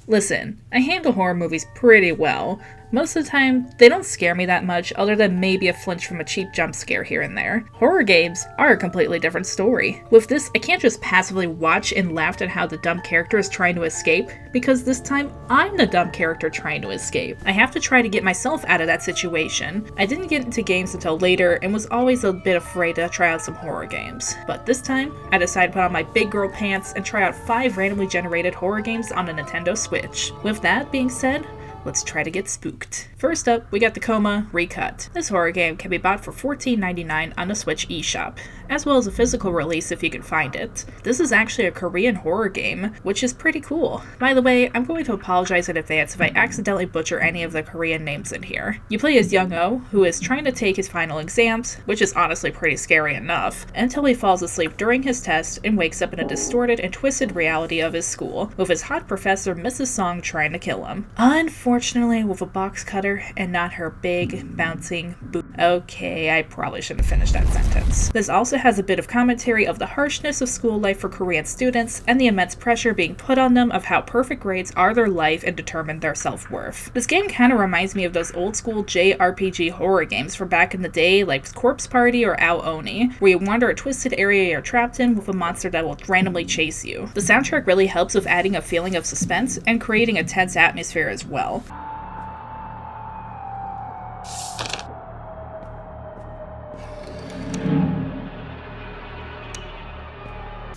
Listen, I handle horror movies pretty well. Most of the time, they don't scare me that much other than maybe a flinch from a cheap jump scare here and there. Horror games are a completely different story. With this, I can't just passively watch and laugh at how the dumb character is trying to escape, because this time, I'm the dumb character trying to escape. I have to try to get myself out of that situation. I didn't get into games until later and was always a bit afraid to try out some horror games. But this time, I decided to put on my big girl pants and try out 5 randomly generated horror games on the Nintendo Switch. With that being said, let's try to get spooked. First up, we got the Coma Recut. This horror game can be bought for $14.99 on the Switch eShop, as well as a physical release if you can find it. This is actually a Korean horror game, which is pretty cool. By the way, I'm going to apologize in advance if I accidentally butcher any of the Korean names in here. You play as Young-oh, who is trying to take his final exams, which is honestly pretty scary enough, until he falls asleep during his test and wakes up in a distorted and twisted reality of his school, with his hot professor Mrs. Song trying to kill him. Unfortunately, with a box cutter and not her big, bouncing boot. Okay, I probably shouldn't finish that sentence. This also has a bit of commentary of the harshness of school life for Korean students and the immense pressure being put on them of how perfect grades are their life and determine their self-worth. This game kind of reminds me of those old school JRPG horror games from back in the day like Corpse Party or Ao Oni, where you wander a twisted area you're trapped in with a monster that will randomly chase you. The soundtrack really helps with adding a feeling of suspense and creating a tense atmosphere as well.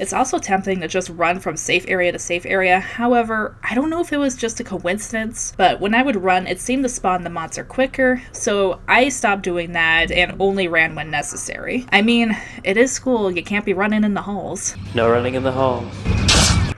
It's also tempting to just run from safe area to safe area, however, I don't know if it was just a coincidence, but when I would run, it seemed to spawn the monster quicker, so I stopped doing that and only ran when necessary. I mean, it is school, you can't be running in the halls. No running in the halls.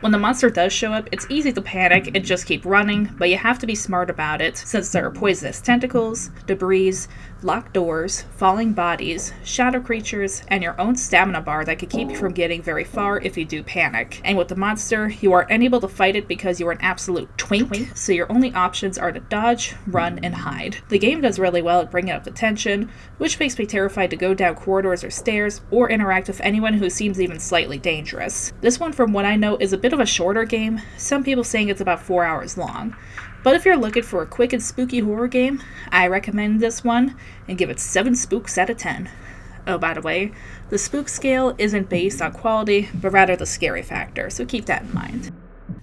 When the monster does show up, it's easy to panic and just keep running, but you have to be smart about it, since there are poisonous tentacles, debris, locked doors, falling bodies, shadow creatures, and your own stamina bar that could keep you from getting very far if you do panic. And with the monster, you are unable to fight it because you are an absolute twink, so your only options are to dodge, run, and hide. The game does really well at bringing up the tension, which makes me terrified to go down corridors or stairs, or interact with anyone who seems even slightly dangerous. This one, from what I know, is a bit of a shorter game, some people saying it's about 4 hours long. But if you're looking for a quick and spooky horror game, I recommend this one and give it 7 spooks out of 10. Oh, by the way, the spook scale isn't based on quality, but rather the scary factor, so keep that in mind.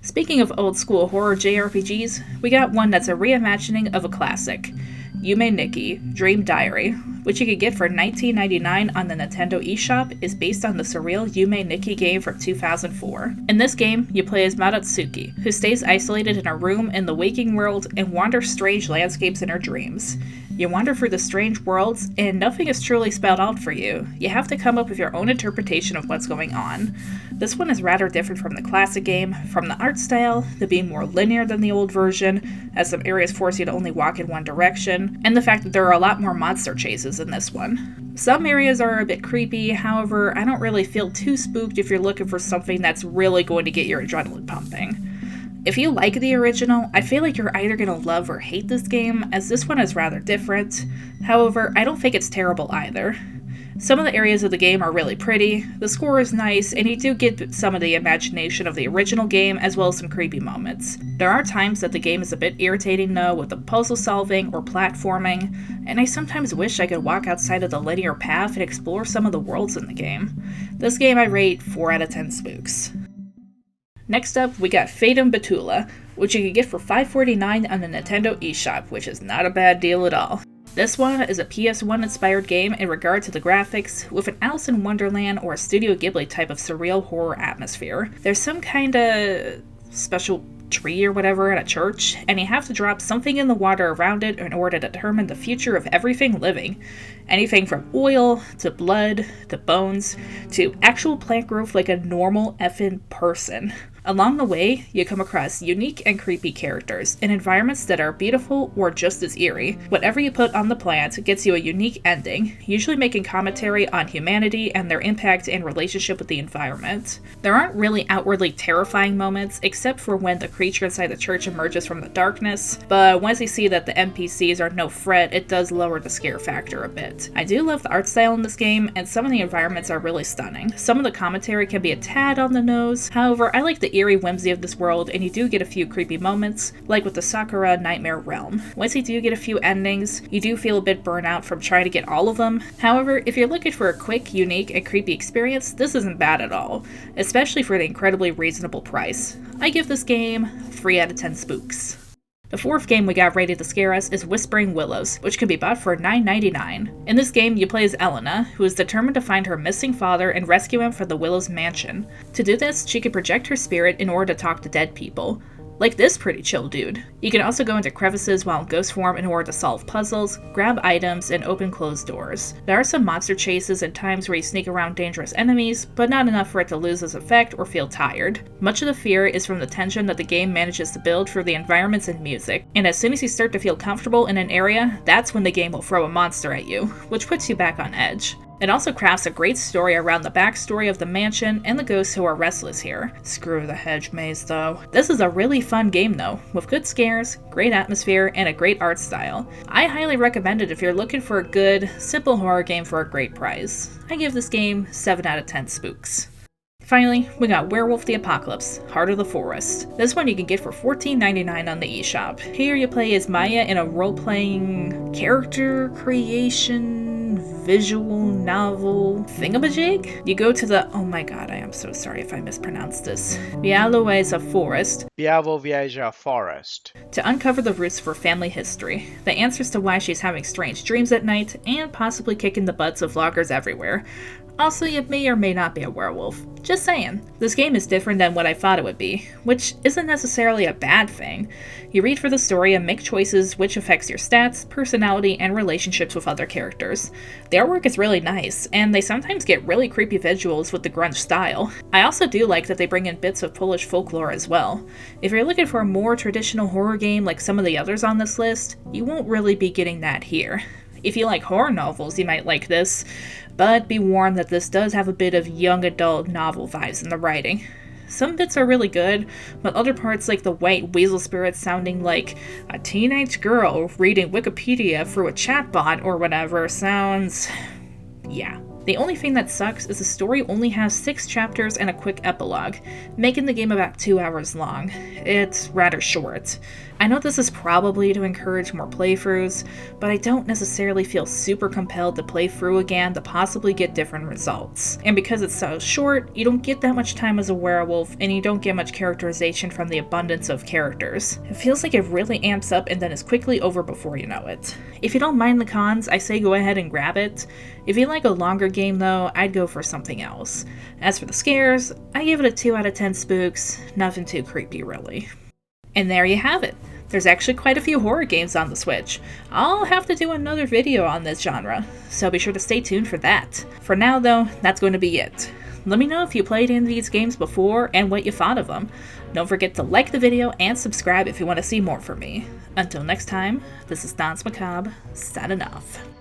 Speaking of old school horror JRPGs, we got one that's a reimagining of a classic, Yume Nikki, Dream Diary, which you can get for $19.99 on the Nintendo eShop, is based on the surreal Yume Nikki game from 2004. In this game, you play as Madatsuki, who stays isolated in a room in the waking world and wanders strange landscapes in her dreams. You wander through the strange worlds, and nothing is truly spelled out for you. You have to come up with your own interpretation of what's going on. This one is rather different from the classic game, from the art style, to being more linear than the old version, as some areas force you to only walk in one direction, and the fact that there are a lot more monster chases in this one. Some areas are a bit creepy, however, I don't really feel too spooked if you're looking for something that's really going to get your adrenaline pumping. If you like the original, I feel like you're either going to love or hate this game, as this one is rather different. However, I don't think it's terrible either. Some of the areas of the game are really pretty, the score is nice, and you do get some of the imagination of the original game as well as some creepy moments. There are times that the game is a bit irritating though with the puzzle solving or platforming, and I sometimes wish I could walk outside of the linear path and explore some of the worlds in the game. This game I rate 4 out of 10 spooks. Next up, we got Fatum Betula, which you can get for $5.49 on the Nintendo eShop, which is not a bad deal at all. This one is a PS1 inspired game in regard to the graphics, with an Alice in Wonderland or a Studio Ghibli type of surreal horror atmosphere. There's some kind of special tree or whatever at a church, and you have to drop something in the water around it in order to determine the future of everything living. Anything from oil, to blood, to bones, to actual plant growth like a normal effing person. Along the way, you come across unique and creepy characters in environments that are beautiful or just as eerie. Whatever you put on the plant gets you a unique ending, usually making commentary on humanity and their impact and relationship with the environment. There aren't really outwardly terrifying moments, except for when the creature inside the church emerges from the darkness, but once you see that the NPCs are no threat, it does lower the scare factor a bit. I do love the art style in this game, and some of the environments are really stunning. Some of the commentary can be a tad on the nose, however, I like the eerie whimsy of this world, and you do get a few creepy moments, like with the Sakura Nightmare Realm. Once you do get a few endings, you do feel a bit burnt out from trying to get all of them. However, if you're looking for a quick, unique, and creepy experience, this isn't bad at all, especially for the incredibly reasonable price. I give this game 3 out of 10 spooks. The fourth game we got ready to scare us is Whispering Willows, which can be bought for $9.99. In this game, you play as Elena, who is determined to find her missing father and rescue him from the Willows mansion. To do this, she can project her spirit in order to talk to dead people. Like this pretty chill dude. You can also go into crevices while in ghost form in order to solve puzzles, grab items, and open closed doors. There are some monster chases and times where you sneak around dangerous enemies, but not enough for it to lose its effect or feel tired. Much of the fear is from the tension that the game manages to build through the environments and music, and as soon as you start to feel comfortable in an area, that's when the game will throw a monster at you, which puts you back on edge. It also crafts a great story around the backstory of the mansion and the ghosts who are restless here. Screw the hedge maze though. This is a really fun game though, with good scares, great atmosphere, and a great art style. I highly recommend it if you're looking for a good, simple horror game for a great price. I give this game 7 out of 10 spooks. Finally, we got Werewolf the Apocalypse, Heart of the Forest. This one you can get for $14.99 on the eShop. Here you play as Maya in a role-playing character creation visual novel thingamajig? You go to the, oh my god, I am so sorry if I mispronounced this, Willows Forest. Forest. To uncover the roots of her family history, the answers to why she's having strange dreams at night, and possibly kicking the butts of vloggers everywhere. Also, you may or may not be a werewolf. Just saying. This game is different than what I thought it would be, which isn't necessarily a bad thing. You read for the story and make choices which affects your stats, personality, and relationships with other characters. The artwork is really nice, and they sometimes get really creepy visuals with the grunge style. I also do like that they bring in bits of Polish folklore as well. If you're looking for a more traditional horror game like some of the others on this list, you won't really be getting that here. If you like horror novels, you might like this, but be warned that this does have a bit of young adult novel vibes in the writing. Some bits are really good, but other parts like the white weasel spirit sounding like a teenage girl reading Wikipedia through a chatbot or whatever sounds... yeah. The only thing that sucks is the story only has 6 chapters and a quick epilogue, making the game about 2 hours long. It's rather short. I know this is probably to encourage more playthroughs, but I don't necessarily feel super compelled to play through again to possibly get different results. And because it's so short, you don't get that much time as a werewolf, and you don't get much characterization from the abundance of characters. It feels like it really amps up and then is quickly over before you know it. If you don't mind the cons, I say go ahead and grab it. If you like a longer game though, I'd go for something else. As for the scares, I give it a 2 out of 10 spooks, nothing too creepy really. And there you have it. There's actually quite a few horror games on the Switch. I'll have to do another video on this genre, so be sure to stay tuned for that. For now though, that's going to be it. Let me know if you played any of these games before and what you thought of them. Don't forget to like the video and subscribe if you want to see more from me. Until next time, this is Dance Macabre, signing off.